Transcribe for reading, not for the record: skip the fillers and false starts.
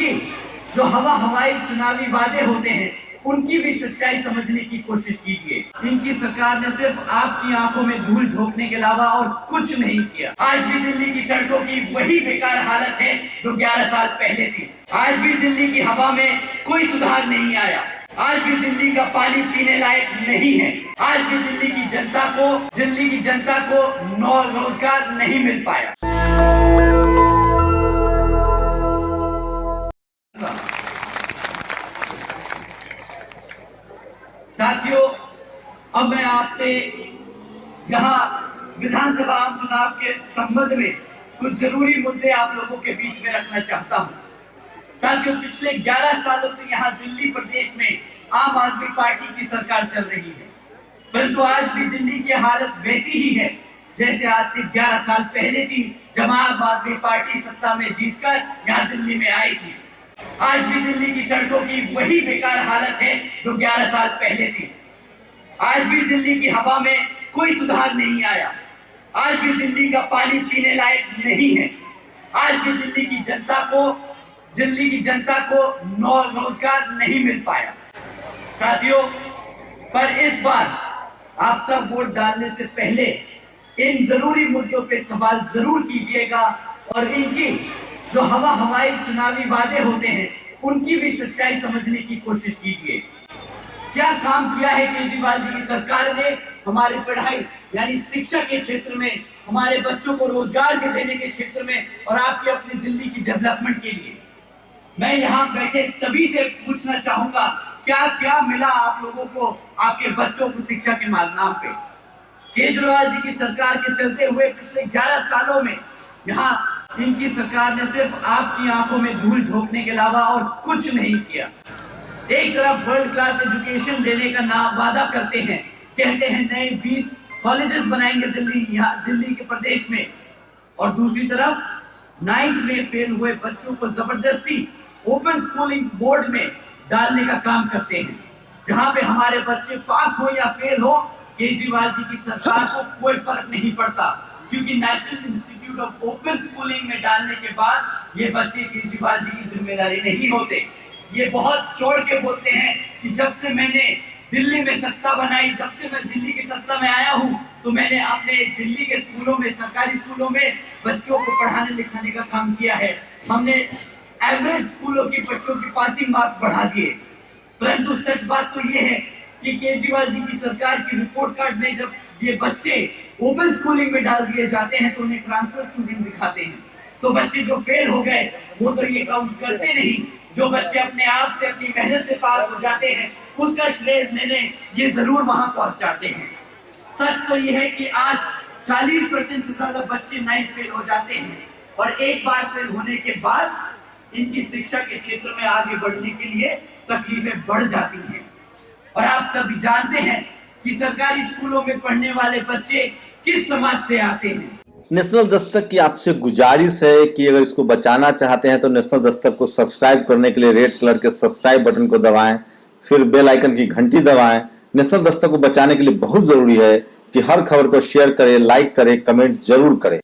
इनकी जो हवाई चुनावी वादे होते हैं उनकी भी सच्चाई समझने की कोशिश कीजिए। इनकी सरकार ने सिर्फ आपकी आंखों में धूल झोंकने के अलावा और कुछ नहीं किया। आज भी दिल्ली की सड़कों की वही बेकार हालत है जो 11 साल पहले थी। आज भी दिल्ली की हवा में कोई सुधार नहीं आया। आज भी दिल्ली का पानी पीने लायक नहीं है। आज भी दिल्ली की जनता को रोजगार नहीं मिल पाया। साथियों, अब मैं आपसे यहाँ विधानसभा आम चुनाव के संबंध में कुछ जरूरी मुद्दे आप लोगों के बीच में रखना चाहता हूँ। साथियों, पिछले 11 सालों से यहाँ दिल्ली प्रदेश में आम आदमी पार्टी की सरकार चल रही है, परंतु आज भी दिल्ली की हालत वैसी ही है जैसे आज से 11 साल पहले थी, जब आम आदमी पार्टी सत्ता में जीतकर यहाँ दिल्ली में आई थी। आज भी दिल्ली की सड़कों की वही बेकार हालत है जो 11 साल पहले थी। आज भी दिल्ली की हवा में कोई सुधार नहीं आया। आज भी दिल्ली का पानी पीने लायक नहीं है। आज भी दिल्ली की जनता को रोजगार नहीं मिल पाया। साथियों, पर इस बार आप सब वोट डालने से पहले इन जरूरी मुद्दों पे सवाल जरूर कीजिएगा और इनकी जो हवाई चुनावी वादे होते हैं उनकी भी सच्चाई समझने की कोशिश कीजिए। क्या काम किया है केजरीवाल जी की सरकार ने हमारी पढ़ाई यानी शिक्षा के क्षेत्र में, हमारे बच्चों को रोजगार के देने के क्षेत्र में और आपकी अपनी दिल्ली की डेवलपमेंट के लिए। मैं यहाँ बैठे सभी से पूछना चाहूंगा, क्या क्या मिला आप लोगों को, आपके बच्चों को शिक्षा के नाम पे? केजरीवाल जी की सरकार के चलते हुए पिछले 11 सालों में यहाँ इनकी सरकार ने सिर्फ आपकी आंखों में धूल झोंकने के अलावा और कुछ नहीं किया। एक तरफ वर्ल्ड क्लास एजुकेशन देने का नाम वादा करते हैं, कहते हैं नए 20 कॉलेजेस बनाएंगे दिल्ली के प्रदेश में, और दूसरी तरफ 9th में फेल हुए बच्चों को जबरदस्ती ओपन स्कूलिंग बोर्ड में डालने का काम करते हैं, जहां पे हमारे बच्चे पास हो या फेल हो, केजरीवाल जी की सरकार को कोई फर्क नहीं पड़ता, क्योंकि national institute of open schooling में डालने के बाद ये बच्चे केजरीवाल जी की जिम्मेदारी नहीं होते। ये बहुत चोर के बोलते हैं कि जब से मैंने दिल्ली में सत्ता बनाई, जब से मैं दिल्ली की सत्ता में आया हूँ, तो मैंने अपने दिल्ली के स्कूलों में, सरकारी स्कूलों में बच्चों को पढ़ाने लिखाने का काम किया है। हमने एवरेज स्कूलों की बच्चों की पासिंग मार्क्स बढ़ा दिए। परंतु सच बात तो ये है कि केजरीवाल जी की सरकार की रिपोर्ट कार्ड में जब ये बच्चे ओपन स्कूलिंग में डाल दिए जाते हैं तो उन्हें ट्रांसफर स्टूडेंट दिखाते हैं। तो बच्चे जो फेल हो गए वो तो ये काउंट करते नहीं। जो बच्चे अपने आप से, अपनी मेहनत से पास हो जाते हैं, उसका श्रेय लेने ये जरूर वहां पहुंचाते हैं। सच तो ये है कि आज 40% से ज्यादा बच्चे 9th फेल हो जाते हैं, और एक बार फेल होने के बाद इनकी शिक्षा के क्षेत्र में आगे बढ़ने के लिए तकलीफें बढ़ जाती हैं। और आप सभी जानते हैं कि सरकारी स्कूलों में पढ़ने वाले बच्चे किस समाज से आते हैं। नेशनल दस्तक की आपसे गुजारिश है कि अगर इसको बचाना चाहते हैं तो नेशनल दस्तक को सब्सक्राइब करने के लिए रेड कलर के सब्सक्राइब बटन को दबाएं, फिर बेल आइकन की घंटी दबाएं। नेशनल दस्तक को बचाने के लिए बहुत जरूरी है कि हर खबर को शेयर करें, लाइक करें, कमेंट जरूर करें।